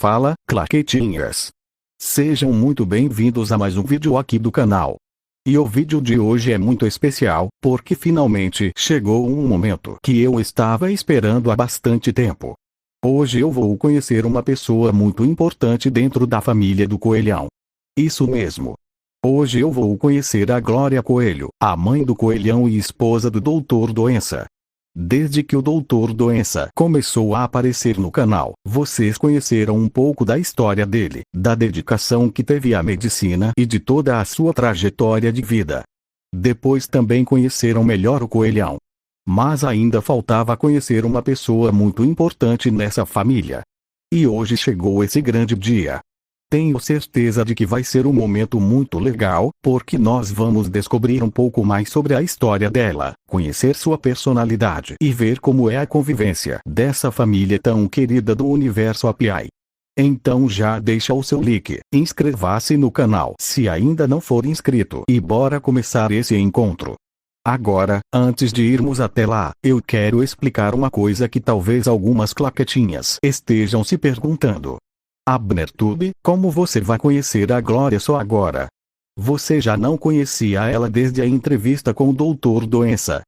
Fala, claquetinhas! Sejam muito bem-vindos a mais um vídeo aqui do canal. E o vídeo de hoje é muito especial, porque finalmente chegou um momento que eu estava esperando há bastante tempo. Hoje eu vou conhecer uma pessoa muito importante dentro da família do Coelhão. Isso mesmo. Hoje eu vou conhecer a Glória Coelho, a mãe do Coelhão e esposa do Doutor Doença. Desde que o Doutor Doença começou a aparecer no canal, vocês conheceram um pouco da história dele, da dedicação que teve à medicina e de toda a sua trajetória de vida. Depois também conheceram melhor o Coelhão. Mas ainda faltava conhecer uma pessoa muito importante nessa família. E hoje chegou esse grande dia. Tenho certeza de que vai ser um momento muito legal, porque nós vamos descobrir um pouco mais sobre a história dela, conhecer sua personalidade e ver como é a convivência dessa família tão querida do universo API. Então já deixa o seu like, inscreva-se no canal se ainda não for inscrito e bora começar esse encontro. Agora, antes de irmos até lá, eu quero explicar uma coisa que talvez algumas claquetinhas estejam se perguntando. Abnertube, como você vai conhecer a Glória só agora? Você já não conhecia ela desde a entrevista com o Doutor Doença?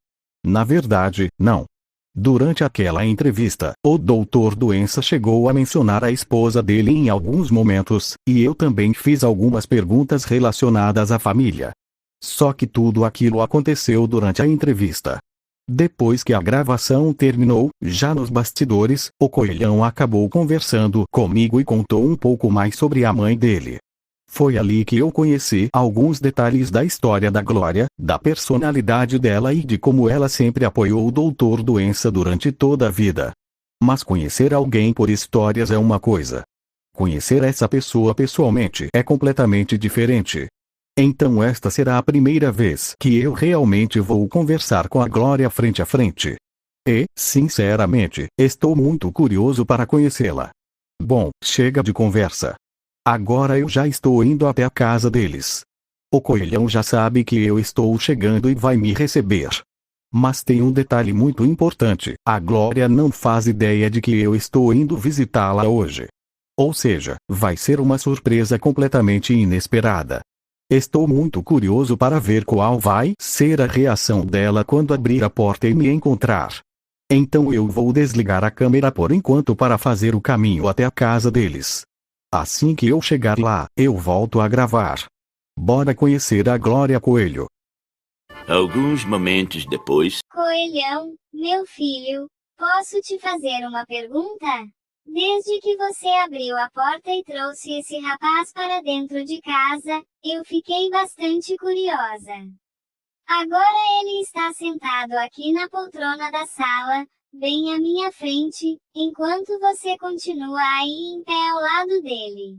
Na verdade, não. Durante aquela entrevista, o Doutor Doença chegou a mencionar a esposa dele em alguns momentos, e eu também fiz algumas perguntas relacionadas à família. Só que tudo aquilo aconteceu durante a entrevista. Depois que a gravação terminou, já nos bastidores, o Coelhão acabou conversando comigo e contou um pouco mais sobre a mãe dele. Foi ali que eu conheci alguns detalhes da história da Glória, da personalidade dela e de como ela sempre apoiou o Doutor Doença durante toda a vida. Mas conhecer alguém por histórias é uma coisa. Conhecer essa pessoa pessoalmente é completamente diferente. Então esta será a primeira vez que eu realmente vou conversar com a Glória frente a frente. E, sinceramente, estou muito curioso para conhecê-la. Bom, chega de conversa. Agora eu já estou indo até a casa deles. O Coelhão já sabe que eu estou chegando e vai me receber. Mas tem um detalhe muito importante, a Glória não faz ideia de que eu estou indo visitá-la hoje. Ou seja, vai ser uma surpresa completamente inesperada. Estou muito curioso para ver qual vai ser a reação dela quando abrir a porta e me encontrar. Então eu vou desligar a câmera por enquanto para fazer o caminho até a casa deles. Assim que eu chegar lá, eu volto a gravar. Bora conhecer a Glória Coelho. Alguns momentos depois. Coelhão, meu filho, posso te fazer uma pergunta? Desde que você abriu a porta e trouxe esse rapaz para dentro de casa, eu fiquei bastante curiosa. Agora ele está sentado aqui na poltrona da sala, bem à minha frente, enquanto você continua aí em pé ao lado dele.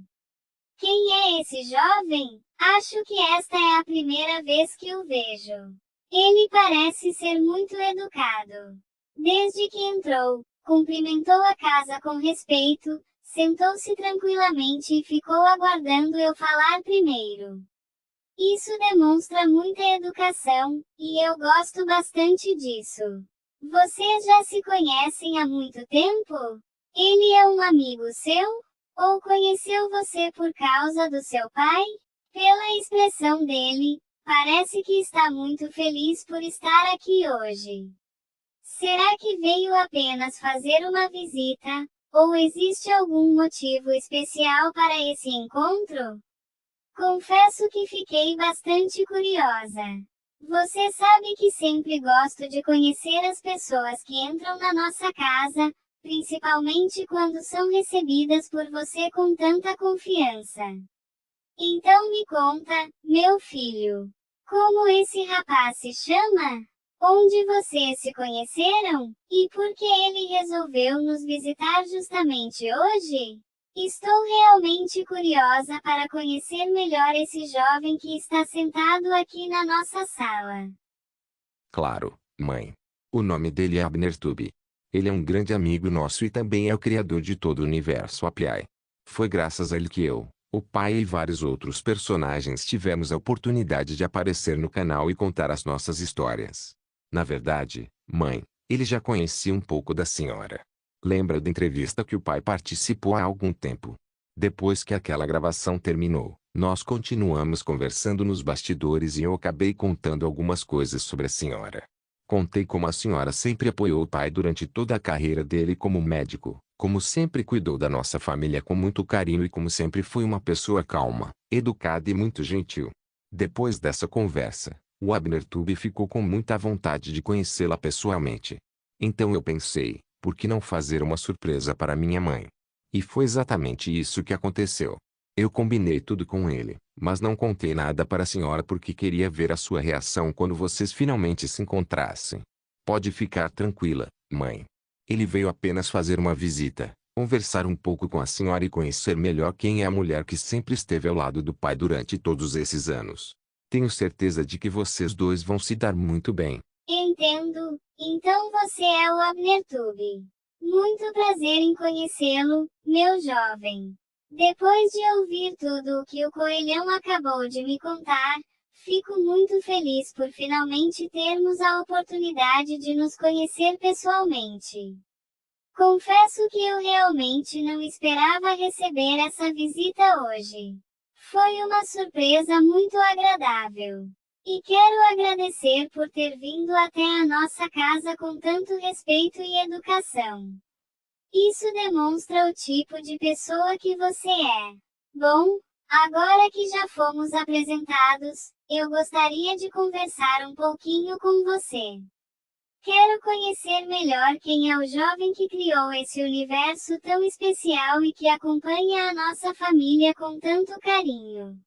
Quem é esse jovem? Acho que esta é a primeira vez que o vejo. Ele parece ser muito educado. Desde que entrou, cumprimentou a casa com respeito, sentou-se tranquilamente e ficou aguardando eu falar primeiro. Isso demonstra muita educação, e eu gosto bastante disso. Vocês já se conhecem há muito tempo? Ele é um amigo seu? Ou conheceu você por causa do seu pai? Pela expressão dele, parece que está muito feliz por estar aqui hoje. Será que veio apenas fazer uma visita, ou existe algum motivo especial para esse encontro? Confesso que fiquei bastante curiosa. Você sabe que sempre gosto de conhecer as pessoas que entram na nossa casa, principalmente quando são recebidas por você com tanta confiança. Então me conta, meu filho, como esse rapaz se chama? Onde vocês se conheceram? E por que ele resolveu nos visitar justamente hoje? Estou realmente curiosa para conhecer melhor esse jovem que está sentado aqui na nossa sala. Claro, mãe. O nome dele é Abnertube. Ele é um grande amigo nosso e também é o criador de todo o universo API. Foi graças a ele que eu, o pai e vários outros personagens tivemos a oportunidade de aparecer no canal e contar as nossas histórias. Na verdade, mãe, ele já conhecia um pouco da senhora. Lembra da entrevista que o pai participou há algum tempo? Depois que aquela gravação terminou, nós continuamos conversando nos bastidores e eu acabei contando algumas coisas sobre a senhora. Contei como a senhora sempre apoiou o pai durante toda a carreira dele como médico, como sempre cuidou da nossa família com muito carinho e como sempre foi uma pessoa calma, educada e muito gentil. Depois dessa conversa, o Abner Tube ficou com muita vontade de conhecê-la pessoalmente. Então eu pensei, por que não fazer uma surpresa para minha mãe? E foi exatamente isso que aconteceu. Eu combinei tudo com ele, mas não contei nada para a senhora porque queria ver a sua reação quando vocês finalmente se encontrassem. Pode ficar tranquila, mãe. Ele veio apenas fazer uma visita, conversar um pouco com a senhora e conhecer melhor quem é a mulher que sempre esteve ao lado do pai durante todos esses anos. Tenho certeza de que vocês dois vão se dar muito bem. Entendo. Então você é o Abner Tube. Muito prazer em conhecê-lo, meu jovem. Depois de ouvir tudo o que o coelhão acabou de me contar, fico muito feliz por finalmente termos a oportunidade de nos conhecer pessoalmente. Confesso que eu realmente não esperava receber essa visita hoje. Foi uma surpresa muito agradável. E quero agradecer por ter vindo até a nossa casa com tanto respeito e educação. Isso demonstra o tipo de pessoa que você é. Bom, agora que já fomos apresentados, eu gostaria de conversar um pouquinho com você. Quero conhecer melhor quem é o jovem que criou esse universo tão especial e que acompanha a nossa família com tanto carinho.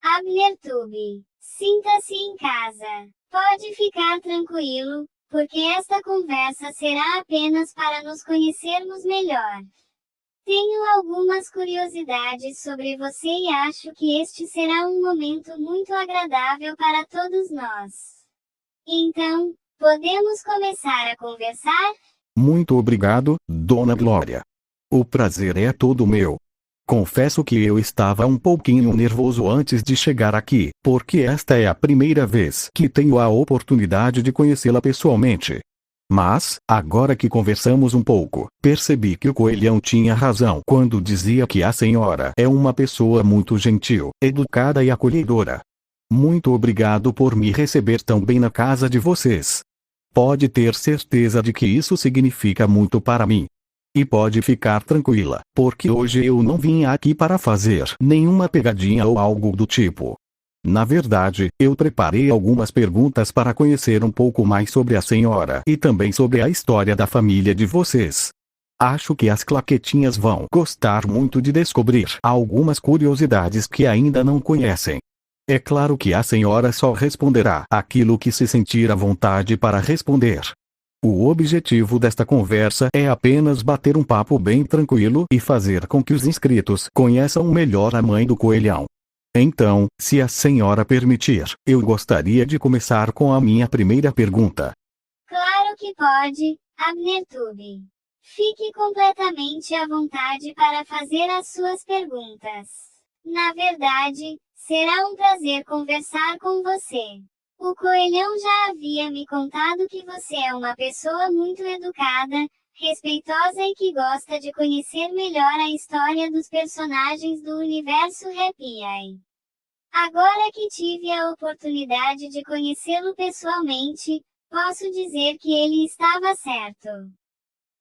Abner Tube, sinta-se em casa. Pode ficar tranquilo, porque esta conversa será apenas para nos conhecermos melhor. Tenho algumas curiosidades sobre você e acho que este será um momento muito agradável para todos nós. Então, podemos começar a conversar? Muito obrigado, Dona Glória. O prazer é todo meu. Confesso que eu estava um pouquinho nervoso antes de chegar aqui, porque esta é a primeira vez que tenho a oportunidade de conhecê-la pessoalmente. Mas, agora que conversamos um pouco, percebi que o coelhão tinha razão quando dizia que a senhora é uma pessoa muito gentil, educada e acolhedora. Muito obrigado por me receber tão bem na casa de vocês. Pode ter certeza de que isso significa muito para mim. E pode ficar tranquila, porque hoje eu não vim aqui para fazer nenhuma pegadinha ou algo do tipo. Na verdade, eu preparei algumas perguntas para conhecer um pouco mais sobre a senhora e também sobre a história da família de vocês. Acho que as claquetinhas vão gostar muito de descobrir algumas curiosidades que ainda não conhecem. É claro que a senhora só responderá aquilo que se sentir à vontade para responder. O objetivo desta conversa é apenas bater um papo bem tranquilo e fazer com que os inscritos conheçam melhor a mãe do coelhão. Então, se a senhora permitir, eu gostaria de começar com a minha primeira pergunta. Claro que pode, Abner Tube. Fique completamente à vontade para fazer as suas perguntas. Na verdade, será um prazer conversar com você. O coelhão já havia me contado que você é uma pessoa muito educada, respeitosa e que gosta de conhecer melhor a história dos personagens do universo Happy. Agora que tive a oportunidade de conhecê-lo pessoalmente, posso dizer que ele estava certo.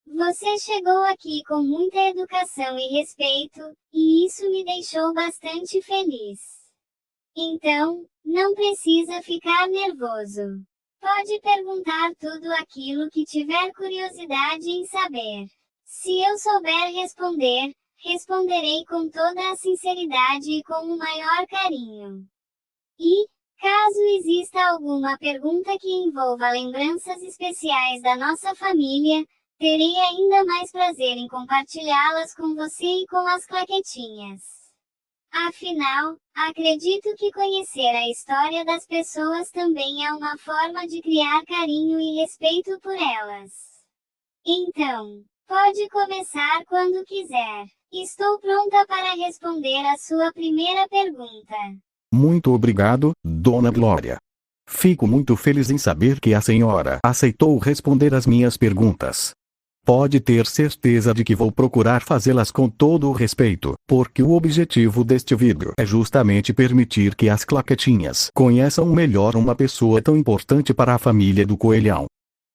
Você chegou aqui com muita educação e respeito, e isso me deixou bastante feliz. Então, não precisa ficar nervoso. Pode perguntar tudo aquilo que tiver curiosidade em saber. Se eu souber responder, responderei com toda a sinceridade e com o maior carinho. E, caso exista alguma pergunta que envolva lembranças especiais da nossa família, terei ainda mais prazer em compartilhá-las com você e com as claquetinhas. Afinal, acredito que conhecer a história das pessoas também é uma forma de criar carinho e respeito por elas. Então, pode começar quando quiser. Estou pronta para responder a sua primeira pergunta. Muito obrigado, Dona Glória. Fico muito feliz em saber que a senhora aceitou responder as minhas perguntas. Pode ter certeza de que vou procurar fazê-las com todo o respeito, porque o objetivo deste vídeo é justamente permitir que as claquetinhas conheçam melhor uma pessoa tão importante para a família do coelhão.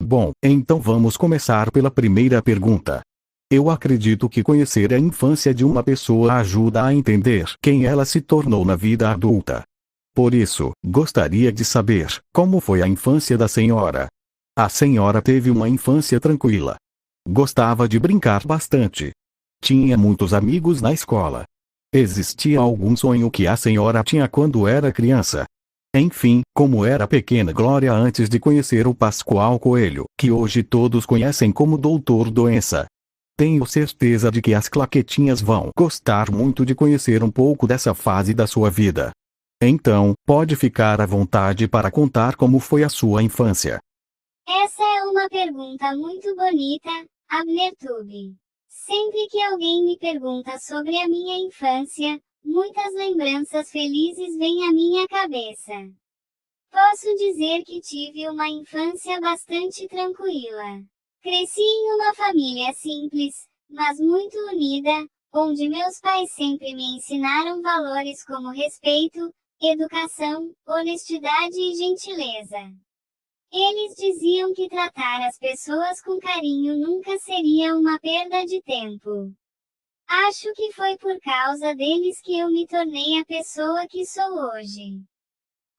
Bom, então vamos começar pela primeira pergunta. Eu acredito que conhecer a infância de uma pessoa ajuda a entender quem ela se tornou na vida adulta. Por isso, gostaria de saber como foi a infância da senhora. A senhora teve uma infância tranquila. Gostava de brincar bastante. Tinha muitos amigos na escola. Existia algum sonho que a senhora tinha quando era criança? Enfim, como era a pequena Glória antes de conhecer o Pascoal Coelho, que hoje todos conhecem como Doutor Doença. Tenho certeza de que as claquetinhas vão gostar muito de conhecer um pouco dessa fase da sua vida. Então, pode ficar à vontade para contar como foi a sua infância. Essa é uma pergunta muito bonita, AbnerTube. Sempre que alguém me pergunta sobre a minha infância, muitas lembranças felizes vêm à minha cabeça. Posso dizer que tive uma infância bastante tranquila. Cresci em uma família simples, mas muito unida, onde meus pais sempre me ensinaram valores como respeito, educação, honestidade e gentileza. Eles diziam que tratar as pessoas com carinho nunca seria uma perda de tempo. Acho que foi por causa deles que eu me tornei a pessoa que sou hoje.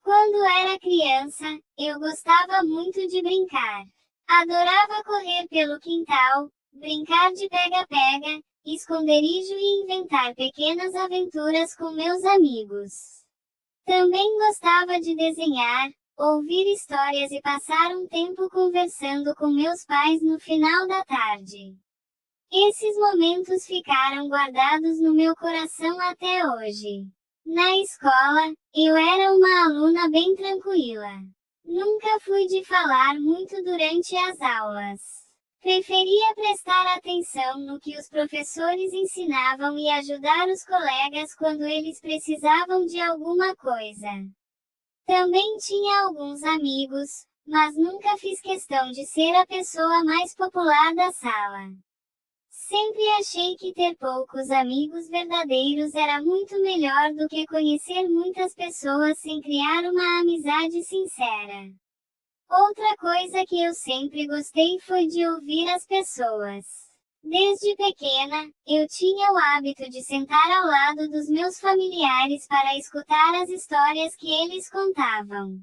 Quando era criança, eu gostava muito de brincar. Adorava correr pelo quintal, brincar de pega-pega, esconderijo e inventar pequenas aventuras com meus amigos. Também gostava de desenhar, ouvir histórias e passar um tempo conversando com meus pais no final da tarde. Esses momentos ficaram guardados no meu coração até hoje. Na escola, eu era uma aluna bem tranquila. Nunca fui de falar muito durante as aulas. Preferia prestar atenção no que os professores ensinavam e ajudar os colegas quando eles precisavam de alguma coisa. Também tinha alguns amigos, mas nunca fiz questão de ser a pessoa mais popular da sala. Sempre achei que ter poucos amigos verdadeiros era muito melhor do que conhecer muitas pessoas sem criar uma amizade sincera. Outra coisa que eu sempre gostei foi de ouvir as pessoas. Desde pequena, eu tinha o hábito de sentar ao lado dos meus familiares para escutar as histórias que eles contavam.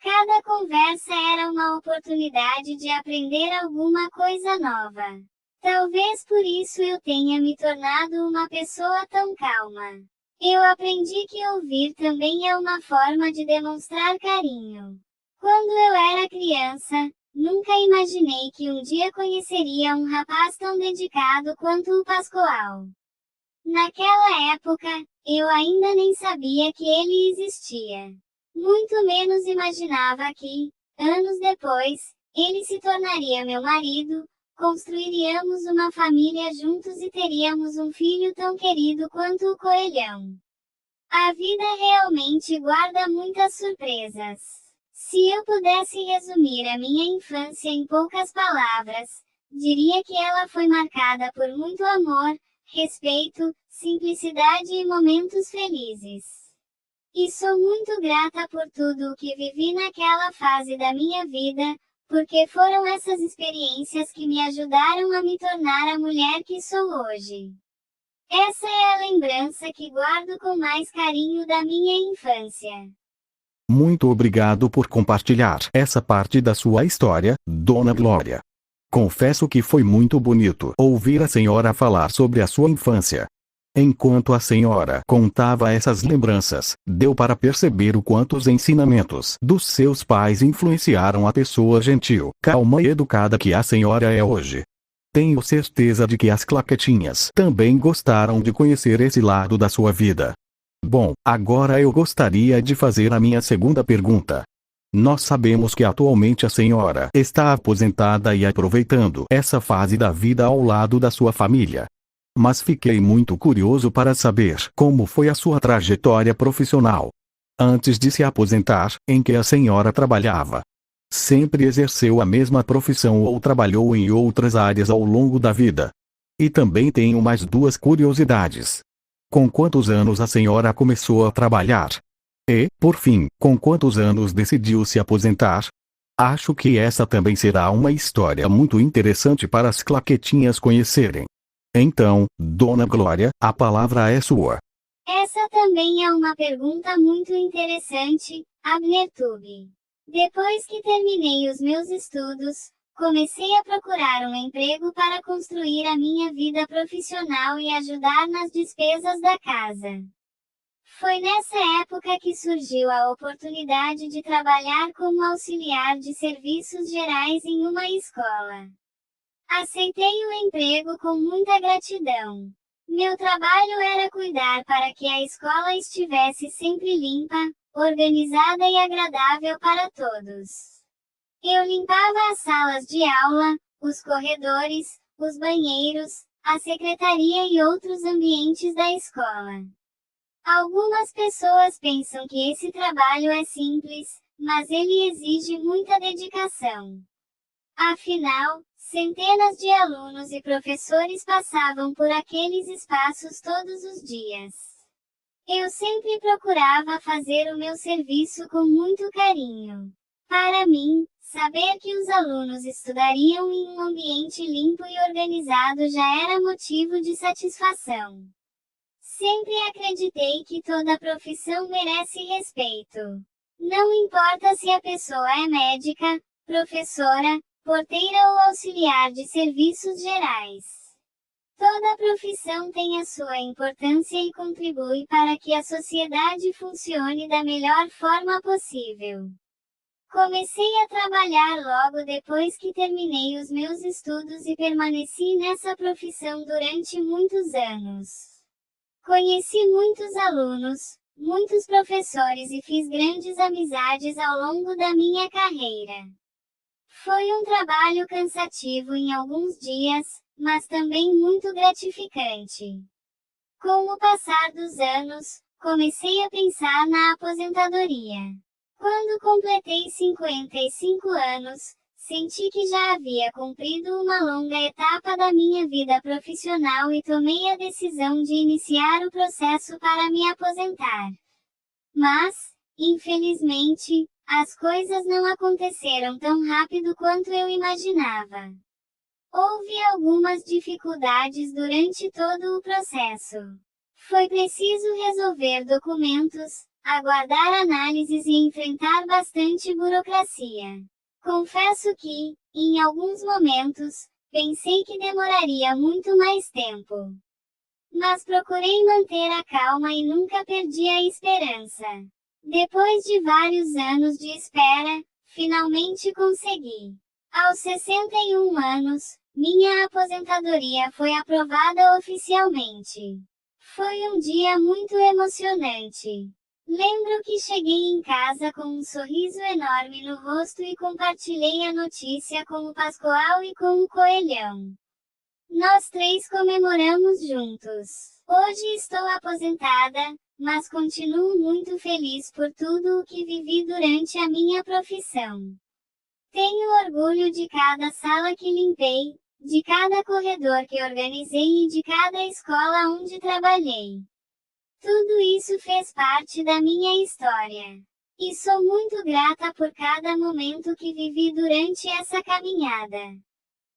Cada conversa era uma oportunidade de aprender alguma coisa nova. Talvez por isso eu tenha me tornado uma pessoa tão calma. Eu aprendi que ouvir também é uma forma de demonstrar carinho. Quando eu era criança, nunca imaginei que um dia conheceria um rapaz tão dedicado quanto o Pascoal. Naquela época, eu ainda nem sabia que ele existia. Muito menos imaginava que, anos depois, ele se tornaria meu marido, construiríamos uma família juntos e teríamos um filho tão querido quanto o coelhão. A vida realmente guarda muitas surpresas. Se eu pudesse resumir a minha infância em poucas palavras, diria que ela foi marcada por muito amor, respeito, simplicidade e momentos felizes. E sou muito grata por tudo o que vivi naquela fase da minha vida, porque foram essas experiências que me ajudaram a me tornar a mulher que sou hoje. Essa é a lembrança que guardo com mais carinho da minha infância. Muito obrigado por compartilhar essa parte da sua história, Dona Glória. Confesso que foi muito bonito ouvir a senhora falar sobre a sua infância. Enquanto a senhora contava essas lembranças, deu para perceber o quanto os ensinamentos dos seus pais influenciaram a pessoa gentil, calma e educada que a senhora é hoje. Tenho certeza de que as claquetinhas também gostaram de conhecer esse lado da sua vida. Bom, agora eu gostaria de fazer a minha segunda pergunta. Nós sabemos que atualmente a senhora está aposentada e aproveitando essa fase da vida ao lado da sua família. Mas fiquei muito curioso para saber como foi a sua trajetória profissional. Antes de se aposentar, em que a senhora trabalhava? Sempre exerceu a mesma profissão ou trabalhou em outras áreas ao longo da vida? E também tenho mais duas curiosidades. Com quantos anos a senhora começou a trabalhar? E, por fim, com quantos anos decidiu se aposentar? Acho que essa também será uma história muito interessante para as claquetinhas conhecerem. Então, Dona Glória, a palavra é sua. Essa também é uma pergunta muito interessante, Abnertube. Depois que terminei os meus estudos, comecei a procurar um emprego para construir a minha vida profissional e ajudar nas despesas da casa. Foi nessa época que surgiu a oportunidade de trabalhar como auxiliar de serviços gerais em uma escola. Aceitei o emprego com muita gratidão. Meu trabalho era cuidar para que a escola estivesse sempre limpa, organizada e agradável para todos. Eu limpava as salas de aula, os corredores, os banheiros, a secretaria e outros ambientes da escola. Algumas pessoas pensam que esse trabalho é simples, mas ele exige muita dedicação. Afinal, centenas de alunos e professores passavam por aqueles espaços todos os dias. Eu sempre procurava fazer o meu serviço com muito carinho. Para mim, saber que os alunos estudariam em um ambiente limpo e organizado já era motivo de satisfação. Sempre acreditei que toda profissão merece respeito. Não importa se a pessoa é médica, professora, porteira ou auxiliar de serviços gerais. Toda profissão tem a sua importância e contribui para que a sociedade funcione da melhor forma possível. Comecei a trabalhar logo depois que terminei os meus estudos e permaneci nessa profissão durante muitos anos. Conheci muitos alunos, muitos professores e fiz grandes amizades ao longo da minha carreira. Foi um trabalho cansativo em alguns dias, mas também muito gratificante. Com o passar dos anos, comecei a pensar na aposentadoria. Quando completei 55 anos, senti que já havia cumprido uma longa etapa da minha vida profissional e tomei a decisão de iniciar o processo para me aposentar. Mas, infelizmente, as coisas não aconteceram tão rápido quanto eu imaginava. Houve algumas dificuldades durante todo o processo. Foi preciso resolver documentos, aguardar análises e enfrentar bastante burocracia. Confesso que, em alguns momentos, pensei que demoraria muito mais tempo. Mas procurei manter a calma e nunca perdi a esperança. Depois de vários anos de espera, finalmente consegui. Aos 61 anos, minha aposentadoria foi aprovada oficialmente. Foi um dia muito emocionante. Lembro que cheguei em casa com um sorriso enorme no rosto e compartilhei a notícia com o Pascoal e com o Coelhão. Nós três comemoramos juntos. Hoje estou aposentada, mas continuo muito feliz por tudo o que vivi durante a minha profissão. Tenho orgulho de cada sala que limpei, de cada corredor que organizei e de cada escola onde trabalhei. Tudo isso fez parte da minha história. E sou muito grata por cada momento que vivi durante essa caminhada.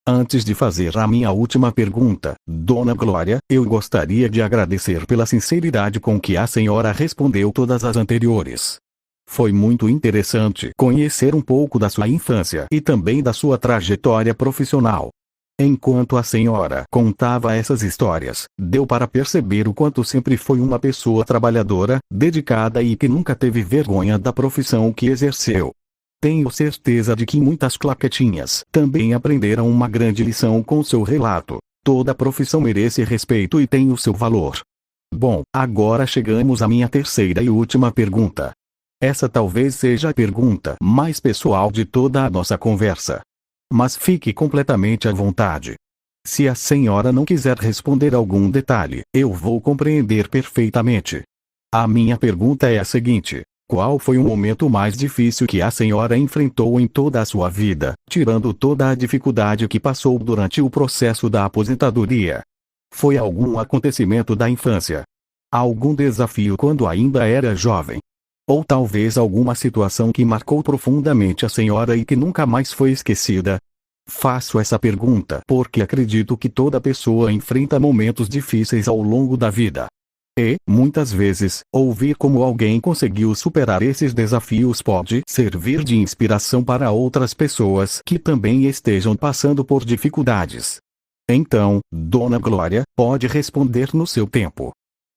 Antes de fazer a minha última pergunta, Dona Glória, eu gostaria de agradecer pela sinceridade com que a senhora respondeu todas as anteriores. Foi muito interessante conhecer um pouco da sua infância e também da sua trajetória profissional. Enquanto a senhora contava essas histórias, deu para perceber o quanto sempre foi uma pessoa trabalhadora, dedicada e que nunca teve vergonha da profissão que exerceu. Tenho certeza de que muitas claquetinhas também aprenderam uma grande lição com seu relato. Toda profissão merece respeito e tem o seu valor. Bom, agora chegamos à minha terceira e última pergunta. Essa talvez seja a pergunta mais pessoal de toda a nossa conversa. Mas fique completamente à vontade. Se a senhora não quiser responder algum detalhe, eu vou compreender perfeitamente. A minha pergunta é a seguinte: Qual foi o momento mais difícil que a senhora enfrentou em toda a sua vida, tirando toda a dificuldade que passou durante o processo da aposentadoria? Foi algum acontecimento da infância? Algum desafio quando ainda era jovem? Ou talvez alguma situação que marcou profundamente a senhora e que nunca mais foi esquecida? Faço essa pergunta porque acredito que toda pessoa enfrenta momentos difíceis ao longo da vida. E, muitas vezes, ouvir como alguém conseguiu superar esses desafios pode servir de inspiração para outras pessoas que também estejam passando por dificuldades. Então, Dona Glória, pode responder no seu tempo.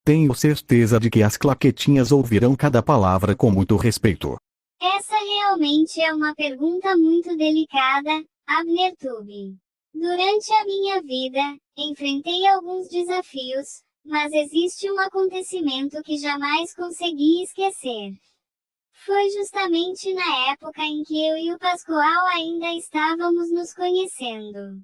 Tenho certeza de que as claquetinhas ouvirão cada palavra com muito respeito. Essa realmente é uma pergunta muito delicada, Abner Tube. Durante a minha vida, enfrentei alguns desafios, mas existe um acontecimento que jamais consegui esquecer. Foi justamente na época em que eu e o Pascoal ainda estávamos nos conhecendo.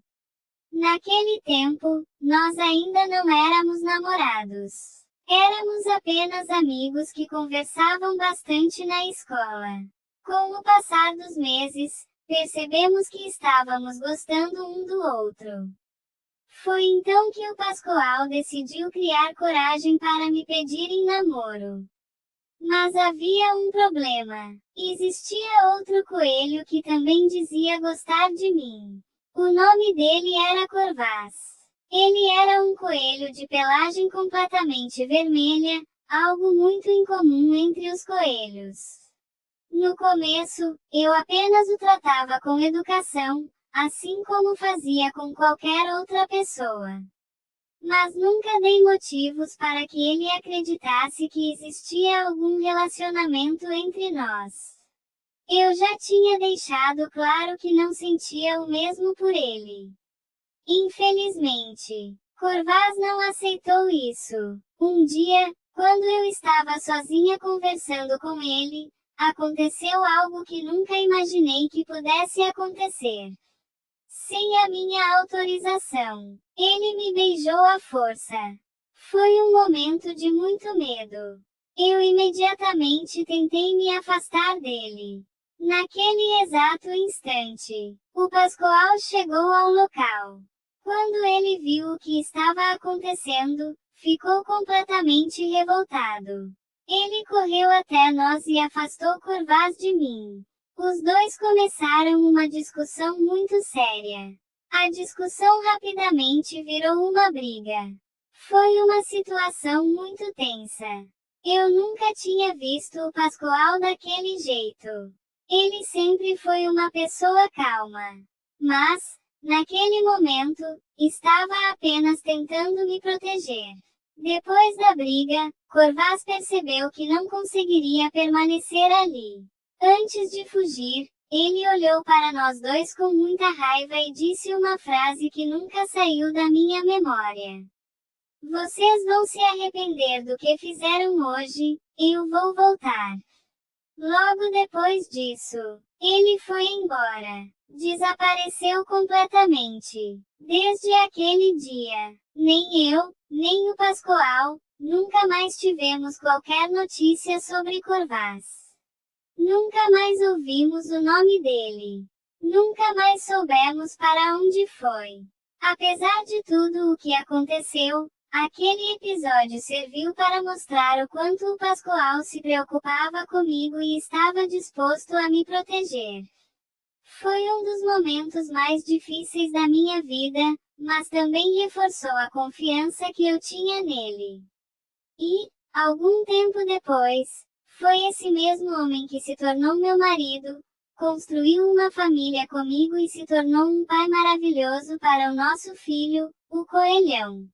Naquele tempo, nós ainda não éramos namorados. Éramos apenas amigos que conversavam bastante na escola. Com o passar dos meses, percebemos que estávamos gostando um do outro. Foi então que o Pascoal decidiu criar coragem para me pedir em namoro. Mas havia um problema. Existia outro coelho que também dizia gostar de mim. O nome dele era Corvaz. Ele era um coelho de pelagem completamente vermelha, algo muito incomum entre os coelhos. No começo, eu apenas o tratava com educação, assim como fazia com qualquer outra pessoa. Mas nunca dei motivos para que ele acreditasse que existia algum relacionamento entre nós. Eu já tinha deixado claro que não sentia o mesmo por ele. Infelizmente, Corvaz não aceitou isso. Um dia, quando eu estava sozinha conversando com ele, aconteceu algo que nunca imaginei que pudesse acontecer. Sem a minha autorização, ele me beijou à força. Foi um momento de muito medo. Eu imediatamente tentei me afastar dele. Naquele exato instante, o Pascoal chegou ao local. Quando ele viu o que estava acontecendo, ficou completamente revoltado. Ele correu até nós e afastou Corvaz de mim. Os dois começaram uma discussão muito séria. A discussão rapidamente virou uma briga. Foi uma situação muito tensa. Eu nunca tinha visto o Pascoal daquele jeito. Ele sempre foi uma pessoa calma. Mas, naquele momento, estava apenas tentando me proteger. Depois da briga, Corvaz percebeu que não conseguiria permanecer ali. Antes de fugir, ele olhou para nós dois com muita raiva e disse uma frase que nunca saiu da minha memória. Vocês vão se arrepender do que fizeram hoje, eu vou voltar. Logo depois disso, ele foi embora. Desapareceu completamente. Desde aquele dia, nem eu, nem o Pascoal, nunca mais tivemos qualquer notícia sobre Corvaz. Nunca mais ouvimos o nome dele. Nunca mais soubemos para onde foi. Apesar de tudo o que aconteceu, aquele episódio serviu para mostrar o quanto o Pascoal se preocupava comigo e estava disposto a me proteger. Foi um dos momentos mais difíceis da minha vida, mas também reforçou a confiança que eu tinha nele. E, algum tempo depois, foi esse mesmo homem que se tornou meu marido, construiu uma família comigo e se tornou um pai maravilhoso para o nosso filho, o Coelhão.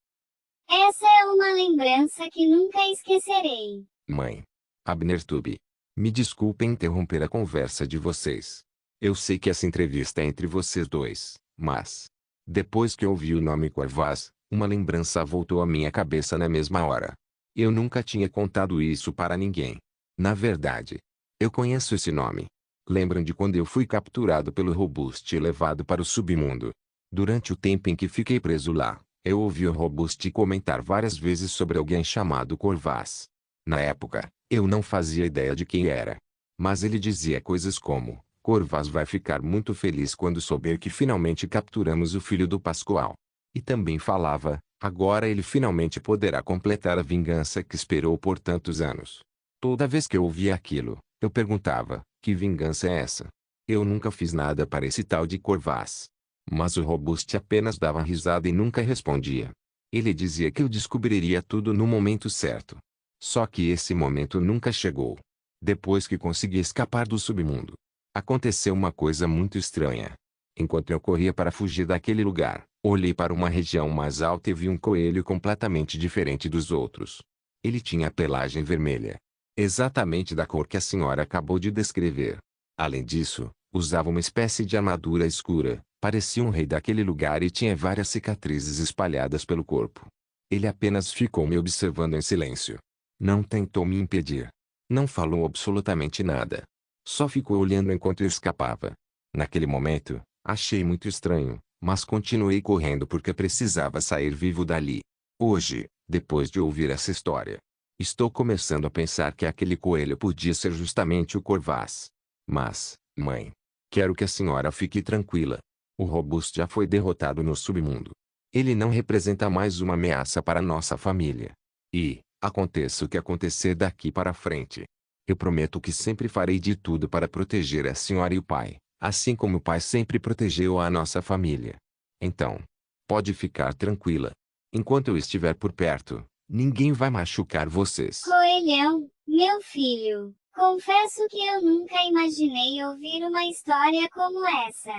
Essa é uma lembrança que nunca esquecerei. Mãe. Abner Tube. Me desculpe interromper a conversa de vocês. Eu sei que essa entrevista é entre vocês dois, mas, depois que ouvi o nome Corvaz, uma lembrança voltou à minha cabeça na mesma hora. Eu nunca tinha contado isso para ninguém. Na verdade, eu conheço esse nome. Lembram de quando eu fui capturado pelo Robust e levado para o submundo? Durante o tempo em que fiquei preso lá, eu ouvi o Robust comentar várias vezes sobre alguém chamado Corvaz. Na época, eu não fazia ideia de quem era. Mas ele dizia coisas como: Corvaz vai ficar muito feliz quando souber que finalmente capturamos o filho do Pascoal. E também falava: agora ele finalmente poderá completar a vingança que esperou por tantos anos. Toda vez que eu ouvia aquilo, eu perguntava: que vingança é essa? Eu nunca fiz nada para esse tal de Corvaz. Mas o Robuste apenas dava risada e nunca respondia. Ele dizia que eu descobriria tudo no momento certo. Só que esse momento nunca chegou. Depois que consegui escapar do submundo, aconteceu uma coisa muito estranha. Enquanto eu corria para fugir daquele lugar, olhei para uma região mais alta e vi um coelho completamente diferente dos outros. Ele tinha a pelagem vermelha, exatamente da cor que a senhora acabou de descrever. Além disso, usava uma espécie de armadura escura, parecia um rei daquele lugar e tinha várias cicatrizes espalhadas pelo corpo. Ele apenas ficou me observando em silêncio. Não tentou me impedir. Não falou absolutamente nada. Só ficou olhando enquanto eu escapava. Naquele momento, achei muito estranho, mas continuei correndo porque precisava sair vivo dali. Hoje, depois de ouvir essa história, estou começando a pensar que aquele coelho podia ser justamente o Corvaz. Mas, mãe, quero que a senhora fique tranquila. O Robusto já foi derrotado no submundo. Ele não representa mais uma ameaça para nossa família. E, aconteça o que acontecer daqui para frente, eu prometo que sempre farei de tudo para proteger a senhora e o pai, assim como o pai sempre protegeu a nossa família. Então, pode ficar tranquila. Enquanto eu estiver por perto, ninguém vai machucar vocês. Coelhão, meu filho, confesso que eu nunca imaginei ouvir uma história como essa.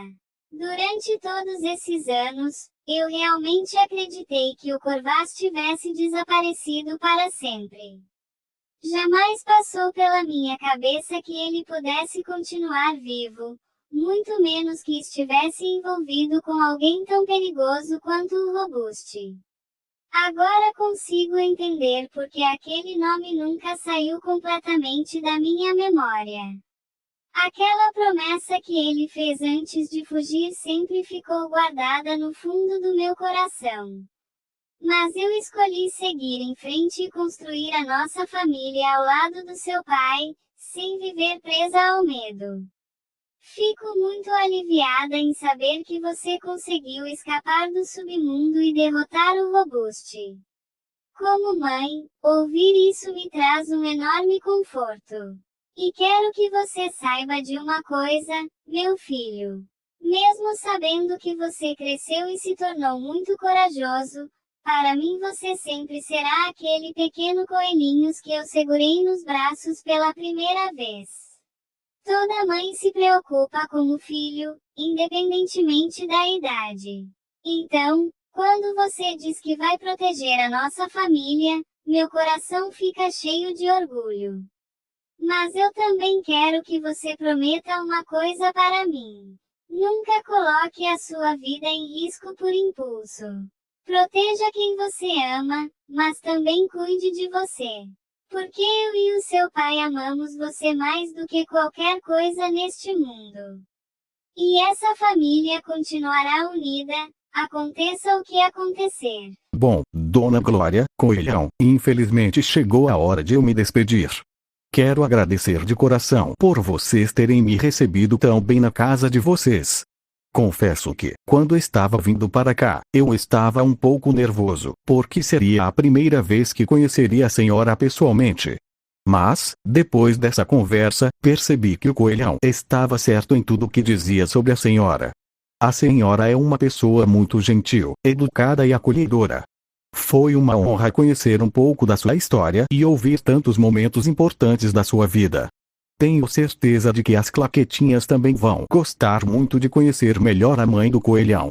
Durante todos esses anos, eu realmente acreditei que o Corvaz tivesse desaparecido para sempre. Jamais passou pela minha cabeça que ele pudesse continuar vivo, muito menos que estivesse envolvido com alguém tão perigoso quanto o Robuste. Agora consigo entender porque aquele nome nunca saiu completamente da minha memória. Aquela promessa que ele fez antes de fugir sempre ficou guardada no fundo do meu coração. Mas eu escolhi seguir em frente e construir a nossa família ao lado do seu pai, sem viver presa ao medo. Fico muito aliviada em saber que você conseguiu escapar do submundo e derrotar o Robuste. Como mãe, ouvir isso me traz um enorme conforto. E quero que você saiba de uma coisa, meu filho. Mesmo sabendo que você cresceu e se tornou muito corajoso, para mim você sempre será aquele pequeno coelhinho que eu segurei nos braços pela primeira vez. Toda mãe se preocupa com o filho, independentemente da idade. Então, quando você diz que vai proteger a nossa família, meu coração fica cheio de orgulho. Mas eu também quero que você prometa uma coisa para mim. Nunca coloque a sua vida em risco por impulso. Proteja quem você ama, mas também cuide de você. Porque eu e o seu pai amamos você mais do que qualquer coisa neste mundo. E essa família continuará unida, aconteça o que acontecer. Bom, Dona Glória, Coelhão, infelizmente chegou a hora de eu me despedir. Quero agradecer de coração por vocês terem me recebido tão bem na casa de vocês. Confesso que, quando estava vindo para cá, eu estava um pouco nervoso, porque seria a primeira vez que conheceria a senhora pessoalmente. Mas, depois dessa conversa, percebi que o Coelhão estava certo em tudo o que dizia sobre a senhora. A senhora é uma pessoa muito gentil, educada e acolhedora. Foi uma honra conhecer um pouco da sua história e ouvir tantos momentos importantes da sua vida. Tenho certeza de que as claquetinhas também vão gostar muito de conhecer melhor a mãe do Coelhão.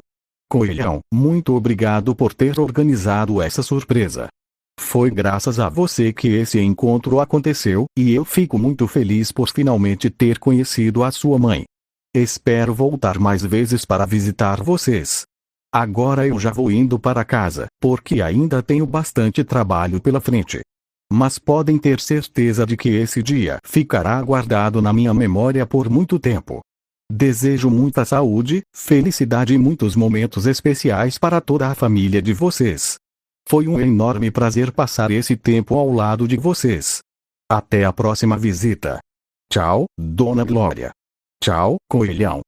Coelhão, muito obrigado por ter organizado essa surpresa. Foi graças a você que esse encontro aconteceu, e eu fico muito feliz por finalmente ter conhecido a sua mãe. Espero voltar mais vezes para visitar vocês. Agora eu já vou indo para casa, porque ainda tenho bastante trabalho pela frente. Mas podem ter certeza de que esse dia ficará guardado na minha memória por muito tempo. Desejo muita saúde, felicidade e muitos momentos especiais para toda a família de vocês. Foi um enorme prazer passar esse tempo ao lado de vocês. Até a próxima visita. Tchau, Dona Glória. Tchau, Coelhão.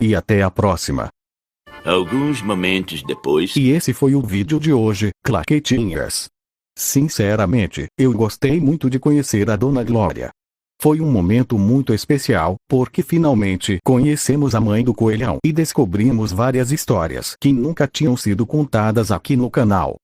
E até a próxima. Alguns momentos depois. E esse foi o vídeo de hoje, claquetinhas. Sinceramente, eu gostei muito de conhecer a Dona Glória. Foi um momento muito especial, porque finalmente conhecemos a mãe do Coelhão e descobrimos várias histórias que nunca tinham sido contadas aqui no canal.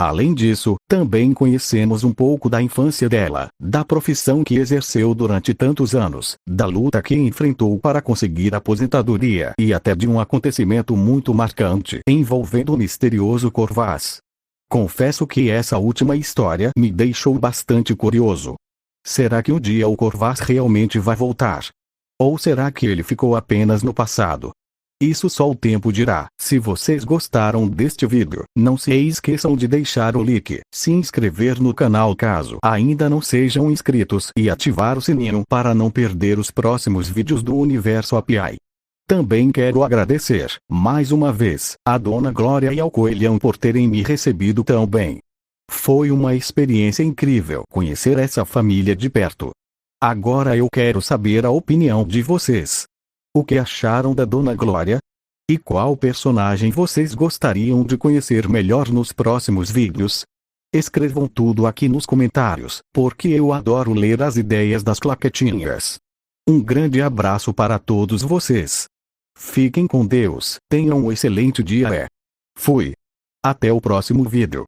Além disso, também conhecemos um pouco da infância dela, da profissão que exerceu durante tantos anos, da luta que enfrentou para conseguir a aposentadoria e até de um acontecimento muito marcante envolvendo o misterioso Corvaz. Confesso que essa última história me deixou bastante curioso. Será que um dia o Corvaz realmente vai voltar? Ou será que ele ficou apenas no passado? Isso só o tempo dirá. Se vocês gostaram deste vídeo, não se esqueçam de deixar o like, se inscrever no canal caso ainda não sejam inscritos e ativar o sininho para não perder os próximos vídeos do Universo API. Também quero agradecer, mais uma vez, a Dona Glória e ao Coelhão por terem me recebido tão bem. Foi uma experiência incrível conhecer essa família de perto. Agora eu quero saber a opinião de vocês. O que acharam da Dona Glória? E qual personagem vocês gostariam de conhecer melhor nos próximos vídeos? Escrevam tudo aqui nos comentários, porque eu adoro ler as ideias das claquetinhas. Um grande abraço para todos vocês. Fiquem com Deus, tenham um excelente dia. Fui. Até o próximo vídeo.